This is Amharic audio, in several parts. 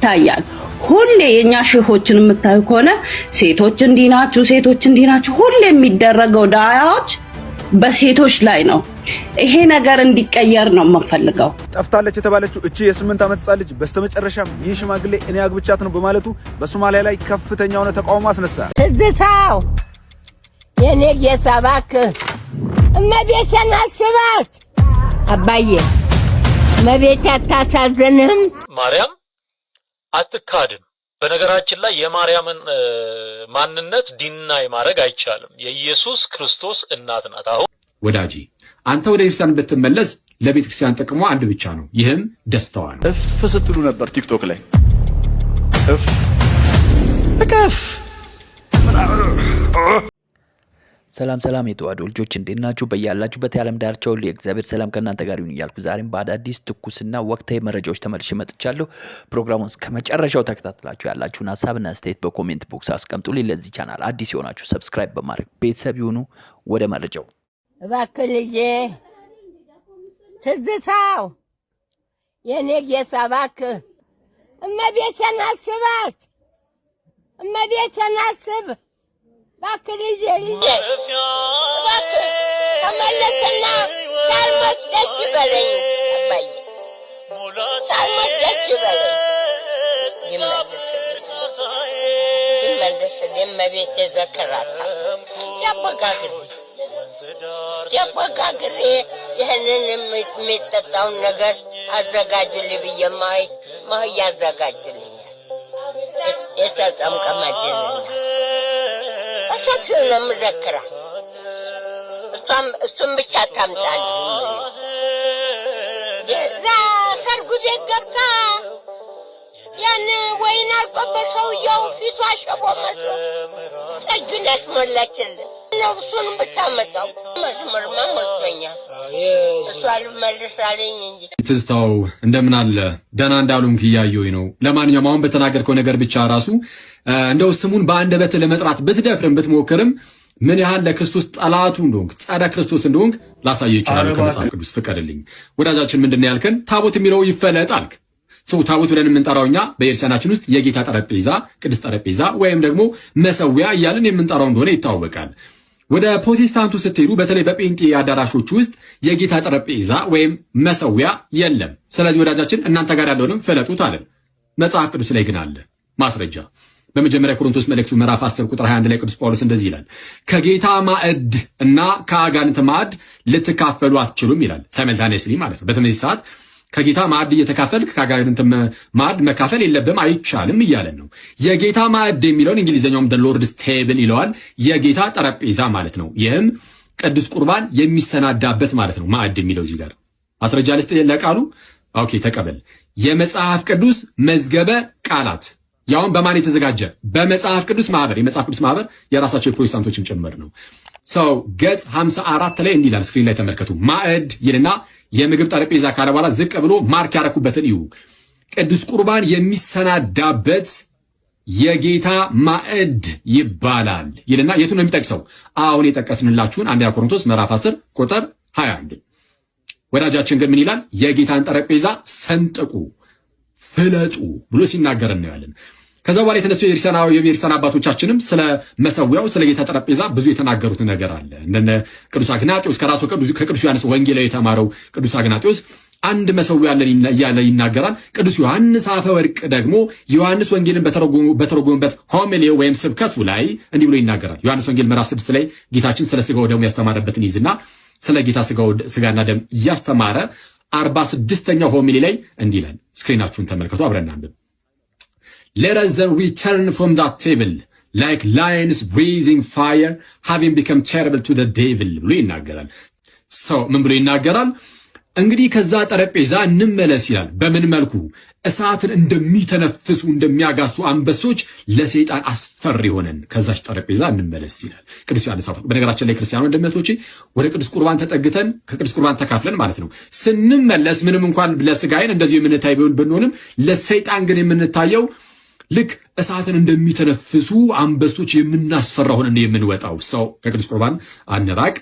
ይታያል። ሁሌ የኛ ሼሆችን የምታዩ ከሆነ ሴቶች እንዲናችሁ ሴቶች እንዲናችሁ ሁሌ የሚደረገው ዳያዎች በሴቶች ላይ ነው። ይሄ ነገር እንዲቀየር ነው የምፈልገው። ጠፍታለች የተባለችው እቺ የ8 ዓመት ሕፃን ልጅ በስተመጨረሻም ይህ ሽማግሌ እኔ አግብቻት ነው በማለቱ በሶማሊያ ላይ ከፍተኛ የሆነ ተቃውሞ አስነሳ። ትዝታው የኔ ጌታ እባክህ እመቤቴን አስባት። አባዬ እመቤቴ አታሳዝንህም? ማርያም አትካድም። በነገራችን ላይ የማርያምን ማንነት ዲናይ ማድረግ አይቻልም። የኢየሱስ ክርስቶስ እናት ናት። አሁን ወዳጄ አንተ ወደ ክርስቲያን ብትመለስ ለቤተ ክርስቲያን ጥቅሟ አንድ ብቻ ነው፣ ይህም ደስታዋ ነው። እፍ ስትሉ ነበር ቲክቶክ ላይ እፍ ሰላም የተዋሕዶ ልጆች እንዴት ናችሁ? በያላችሁበት የዓለም ዳርቻ ሁሉ የእግዚአብሔር ሰላም ከእናንተ ጋር ይሁን እያልኩ ዛሬም በአዳዲስ ትኩስና ወቅታዊ መረጃዎች ተመልሼ መጥቻለሁ። ፕሮግራሙን እስከ መጨረሻው ተከታትላችሁ ያላችሁን ሀሳብና አስተያየት በኮሜንት ቦክስ አስቀምጡልኝ። ለዚህ ቻናል አዲስ የሆናችሁ ሰብስክራይብ በማድረግ ቤተሰብ ይሁኑ። ወደ መረጃው እባክህ ልጄ ትዝታው የኔ ጌታ እባክህ እመቤቴን አስባት። እመቤቴን አስብ እባክህ ልጄ እባክህ ተመለስና ሳልሞት ደስ ይበለኝ። አባዬ ሳልሞት ደስ ይበለኝ። ይመለስልኝ እመቤቴ ዘክራታ ያበጋግሬ ይህንን የሚጠጣውን ነገር አዘጋጅልኝ ብዬ ማህያ አዘጋጅልኛል። የተጠምቀመድንና በሰፊው ነው የምዘክራ። እሱም ብቻ ታምጣልኝ። የዛ ሰርጉ ቤት ገብታ ያን ወይን አልቆበት ሰውየው ፊቱ አሸቦ መስሎ ጠጁን ያስሞላችልን ነው። እሱንም ብታመጣው መዝሙርማ ሞልቶኛል። እሷ ልመልሳለኝ እንጂ ትዝታው እንደምን አለ ደህና እንዳሉንክ እያየሁኝ ነው። ለማንኛውም አሁን በተናገርከው ነገር ብቻ ራሱ እንደው ስሙን በአንደበት ለመጥራት ብትደፍርም ብትሞክርም ምን ያህል ለክርስቶስ ጠላቱ እንደሆንክ ጸረ ክርስቶስ እንደሆንክ ላሳይ ይችላል። ከመጽሐፍ ቅዱስ ፍቀድልኝ። ወዳጃችን ምንድን ነው ያልከን? ታቦት የሚለው ይፈለጥ አልክ። ሰው ታቦት ብለን የምንጠራው እኛ በኤርሰናችን ውስጥ የጌታ ጠረጴዛ፣ ቅዱስ ጠረጴዛ ወይም ደግሞ መሰዊያ እያልን የምንጠራው እንደሆነ ይታወቃል። ወደ ፕሮቴስታንቱ ስትሄዱ በተለይ በጴንጤ አዳራሾች ውስጥ የጌታ ጠረጴዛ ወይም መሰዊያ የለም። ስለዚህ ወዳጃችን እናንተ ጋር ያለውንም ፍለጡት አለን። መጽሐፍ ቅዱስ ላይ ግን አለ ማስረጃ። በመጀመሪያ ቆሮንቶስ መልእክቱ ምዕራፍ 10 ቁጥር 21 ላይ ቅዱስ ጳውሎስ እንደዚህ ይላል፣ ከጌታ ማዕድ እና ከአጋንንት ማዕድ ልትካፈሉ አትችሉም ይላል። ሳይመልታኔስሊ ማለት ነው። በተመሳሳይ ሰዓት ከጌታ ማዕድ እየተካፈልክ ከአጋንንት ማዕድ መካፈል የለብም አይቻልም እያለን ነው። የጌታ ማዕድ የሚለውን እንግሊዝኛውም the Lord's table ይለዋል። የጌታ ጠረጴዛ ማለት ነው። ይህም ቅዱስ ቁርባን የሚሰናዳበት ማለት ነው። ማዕድ የሚለው እዚህ ጋር ማስረጃ ልስጥ ለቃሉ። ኦኬ ተቀበል። የመጽሐፍ ቅዱስ መዝገበ ቃላት ያውን በማን የተዘጋጀ? በመጽሐፍ ቅዱስ ማህበር። የመጽሐፍ ቅዱስ ማህበር የራሳቸው የፕሮቴስታንቶችም ጭምር ነው። ሰው ገጽ 54 ላይ እንዲህ ይላል። ስክሪን ላይ ተመልከቱ። ማዕድ ይልና የምግብ ጠረጴዛ ካለ በኋላ ዝቅ ብሎ ማርክ ያረኩበትን እዩ። ቅዱስ ቁርባን የሚሰናዳበት የጌታ ማዕድ ይባላል ይልና የቱን ነው የሚጠቅሰው? አሁን የጠቀስንላችሁን አንደኛ ቆሮንቶስ ምዕራፍ 10 ቁጥር 21። ወዳጃችን ግን ምን ይላል? የጌታን ጠረጴዛ ሰንጥቁ ፍለጡ ብሎ ሲናገር እናያለን። ከዛ በኋላ የተነሱ የቤርሳን አባቶቻችንም ስለ መሰዊያው ስለ ጌታ ጠረጴዛ ብዙ የተናገሩት ነገር አለ። እንደነ ቅዱስ አግናጢዮስ ከራሱ ከቅዱስ ዮሐንስ ወንጌላዊ የተማረው ቅዱስ አግናጢዮስ አንድ መሰዊያ አለን እያለ ይናገራል። ቅዱስ ዮሐንስ አፈወርቅ ደግሞ ዮሐንስ ወንጌልን በተረጎመበት ሆሚሊው ወይም ስብከቱ ላይ እንዲህ ብሎ ይናገራል። ዮሐንስ ወንጌል ምዕራፍ 6 ላይ ጌታችን ስለ ስጋው ደሙ ያስተማረበትን ይዝና ስለ ጌታ ስጋና ደም እያስተማረ 46ኛው ሆሚሊ ላይ እንዲህ ይላል። ስክሪናችሁን ተመልከቱ፣ አብረን እናንብብ። Let us then return from that table like lions breathing fire, having become terrible to the devil ብሎ ይናገራል። ሰው ምን ብሎ ይናገራል? እንግዲህ ከዛ ጠረጴዛ እንመለስ ይላል። በምን መልኩ? እሳትን እንደሚተነፍሱ እንደሚያጋሱ አንበሶች ለሰይጣን አስፈሪ ሆነን ከዛች ጠረጴዛ እንመለስ ይላል ቅዱስ ዮሐንስ አፈወርቅ። በነገራችን ላይ ክርስቲያኖች እንደምቶቼ ወደ ቅዱስ ቁርባን ተጠግተን ከቅዱስ ቁርባን ተካፍለን ማለት ነው ስንመለስ ምንም እንኳን ለስጋይን እንደዚህ የምንታይ ብንሆንም ለሰይጣን ግን የምንታየው ልክ እሳትን እንደሚተነፍሱ አንበሶች የምናስፈራ ሆነን የምንወጣው። ሰው ከቅዱስ ቁርባን አንራቅ።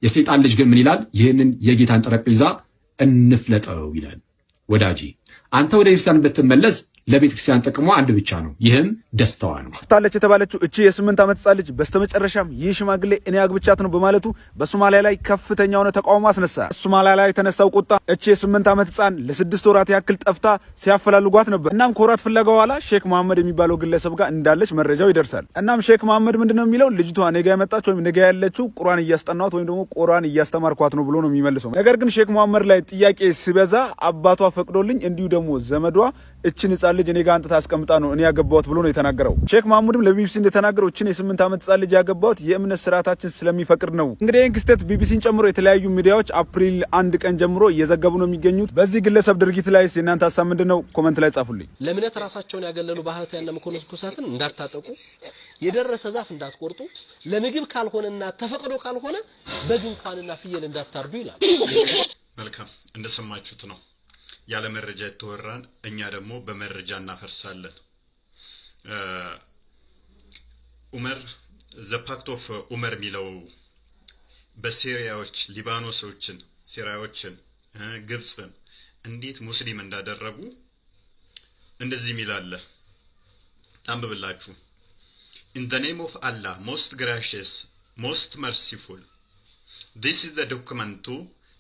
የሰይጣን ልጅ ግን ምን ይላል? ይህንን የጌታን ጠረጴዛ እንፍለጠው ይላል። ወዳጄ አንተ ወደ ክርስቲያን ብትመለስ ለቤተክርስቲያን ጥቅሟ አንድ ብቻ ነው፣ ይህም ደስታዋ ነው። ታለች የተባለችው እቺ የ8 ዓመት ሕፃን ልጅ በስተመጨረሻም ይህ ሽማግሌ እኔ አግብቻት ነው በማለቱ በሶማሊያ ላይ ከፍተኛ የሆነ ተቃውሞ አስነሳ። ሶማሊያ ላይ የተነሳው ቁጣ እቺ የ8 ዓመት ሕፃን ለ6 ወራት ያክል ጠፍታ ሲያፈላልጓት ነበር። እናም ከወራት ፍለጋ በኋላ ሼክ መሐመድ የሚባለው ግለሰብ ጋር እንዳለች መረጃው ይደርሳል። እናም ሼክ መሐመድ ምንድነው የሚለው ልጅቷ ነገ ያመጣች ወይም ነገ ያለችው ቁርአን እያስጠናት ወይም ደግሞ ቁርአን እያስተማርኳት ነው ብሎ ነው የሚመልሰው። ነገር ግን ሼክ መሐመድ ላይ ጥያቄ ሲበዛ አባቷ ፈቅዶልኝ እንዲሁ ደግሞ ዘመዷ እችን ሕፃን ልጅ እኔ ጋር አንተ ታስቀምጣ ነው እኔ ያገባሁት ብሎ ነው የተናገረው። ሼክ መሐመድም ለቢቢሲ እንደተናገረው እችን የ8 ዓመት ሕፃን ልጅ ያገባሁት የእምነት ስርዓታችን ስለሚፈቅድ ነው። እንግዲህ ይህን ክስተት ቢቢሲን ጨምሮ የተለያዩ ሚዲያዎች አፕሪል 1 ቀን ጀምሮ እየዘገቡ ነው የሚገኙት። በዚህ ግለሰብ ድርጊት ላይ የእናንተ ሀሳብ ምንድነው? ኮሜንት ላይ ጻፉልኝ። ለእምነት ራሳቸውን ያገለሉ ባህታውያንና መነኮሳትን እንዳታጠቁ፣ የደረሰ ዛፍ እንዳትቆርጡ፣ ለምግብ ካልሆነና ተፈቅዶ ካልሆነ በድንኳንና ፍየል እንዳታርዱ ይላል። መልካም እንደሰማችሁት ነው። ያለ መረጃ የተወራን እኛ ደግሞ በመረጃ እናፈርሳለን። ዑመር ዘ ፓክት ኦፍ ዑመር የሚለው በሲሪያዎች ሊባኖሶችን፣ ሲሪያዎችን፣ ግብፅን እንዴት ሙስሊም እንዳደረጉ እንደዚህ ሚላለ አንብብላችሁ። In the name of Allah, most gracious, most merciful. This is the document to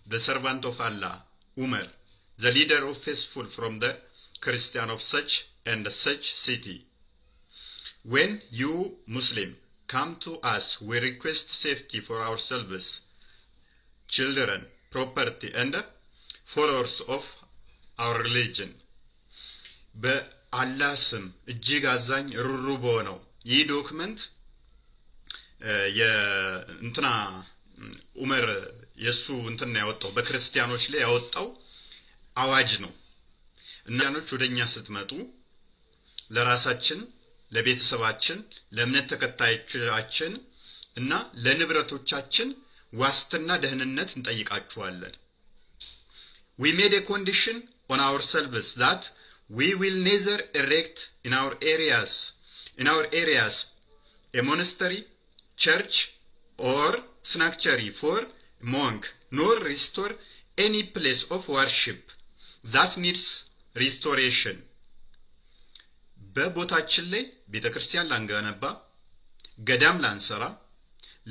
the servant of Allah, Umar, the leader of faithful from the Christian of such and such city. When you Muslim come to us, we request safety for ourselves, children, property, and followers of our religion. በአላህ ስም እጅግ አዛኝ ሩሩቦ ነው። ይህ ዶክመንት የእንትና ዑመር የሱ እንትና ያወጣው በክርስቲያኖች ላይ ያወጣው አዋጅ ነው። እናኖች ወደኛ ስትመጡ ለራሳችን፣ ለቤተሰባችን፣ ለእምነት ተከታዮቻችን እና ለንብረቶቻችን ዋስትና ደህንነት እንጠይቃችኋለን። We made a condition on ourselves that we will neither erect in our areas a monastery, church, or sanctuary for monk, nor restore any place of worship that needs restoration. በቦታችን ላይ ቤተክርስቲያን ላንገነባ፣ ገዳም ላንሰራ፣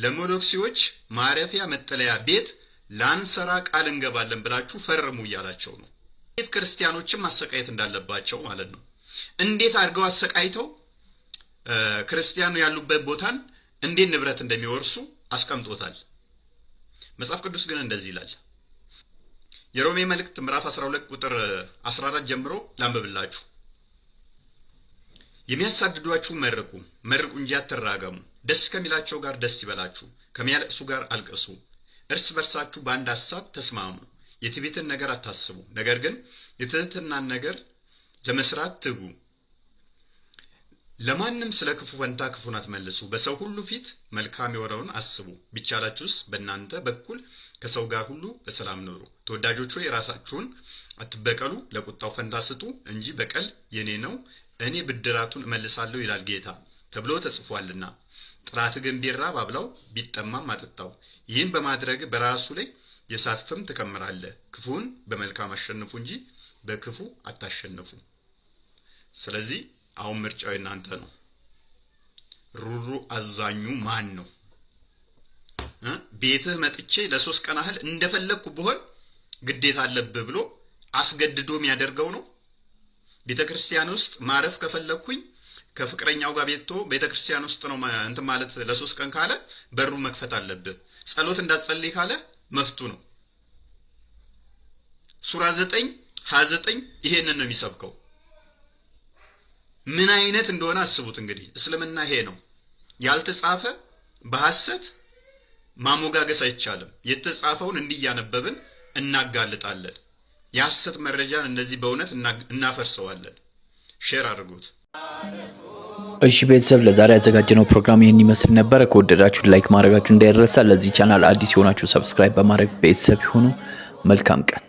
ለሞኖክሲዎች ማረፊያ መጠለያ ቤት ላንሰራ ቃል እንገባለን ብላችሁ ፈርሙ እያላቸው ነው። ቤተ ክርስቲያኖችን ማሰቃየት እንዳለባቸው ማለት ነው። እንዴት አድርገው አሰቃይተው ክርስቲያኑ ያሉበት ቦታን እንዴት ንብረት እንደሚወርሱ አስቀምጦታል። መጽሐፍ ቅዱስ ግን እንደዚህ ይላል። የሮሜ መልእክት ምዕራፍ 12 ቁጥር 14 ጀምሮ ላንብብላችሁ። የሚያሳድዷችሁ መርቁ፣ መርቁ እንጂ አትራገሙ። ደስ ከሚላቸው ጋር ደስ ይበላችሁ፣ ከሚያለቅሱ ጋር አልቅሱ። እርስ በርሳችሁ በአንድ ሐሳብ ተስማሙ። የትዕቢትን ነገር አታስቡ፣ ነገር ግን የትህትናን ነገር ለመስራት ትጉ። ለማንም ስለ ክፉ ፈንታ ክፉን አትመልሱ፣ በሰው ሁሉ ፊት መልካም የሆነውን አስቡ። ቢቻላችሁስ በእናንተ በኩል ከሰው ጋር ሁሉ በሰላም ኑሩ። ተወዳጆች ሆይ ራሳችሁን አትበቀሉ፣ ለቁጣው ፈንታ ስጡ እንጂ በቀል የኔ ነው፣ እኔ ብድራቱን እመልሳለሁ ይላል ጌታ ተብሎ ተጽፏልና። ጥራትህ ግን ቢራብ አብላው፣ ቢጠማም አጠጣው። ይህን በማድረግ በራሱ ላይ የእሳት ፍም ትከምራለህ። ክፉን በመልካም አሸንፉ እንጂ በክፉ አታሸንፉ። ስለዚህ አሁን ምርጫው እናንተ ነው። ሩሩ አዛኙ ማን ነው? ቤትህ መጥቼ ለ3 ቀን ያህል እንደፈለግኩ ብሆን ግዴታ አለብህ ብሎ አስገድዶ የሚያደርገው ነው? ቤተክርስቲያን ውስጥ ማረፍ ከፈለግኩኝ ከፍቅረኛው ጋር ቤቶ ቤተክርስቲያን ውስጥ ነው እንትን ማለት ለ3 ቀን ካለ በሩ መክፈት አለብህ። ጸሎት እንዳትጸልይ ካለ መፍቱ ነው። ሱራ 9:29 ይሄንን ነው የሚሰብከው። ምን አይነት እንደሆነ አስቡት እንግዲህ። እስልምና ይሄ ነው። ያልተጻፈ በሐሰት ማሞጋገስ አይቻልም። የተጻፈውን እንዲያነበብን እናጋልጣለን። የሐሰት መረጃን እንደዚህ በእውነት እናፈርሰዋለን። ሼር አድርጉት። እሺ ቤተሰብ ለዛሬ ያዘጋጀነው ፕሮግራም ይህን ይመስል ነበር። ከወደዳችሁ ላይክ ማድረጋችሁ እንዳይረሳ። ለዚህ ቻናል አዲስ የሆናችሁ ሰብስክራይብ በማድረግ ቤተሰብ ይሁኑ። መልካም ቀን።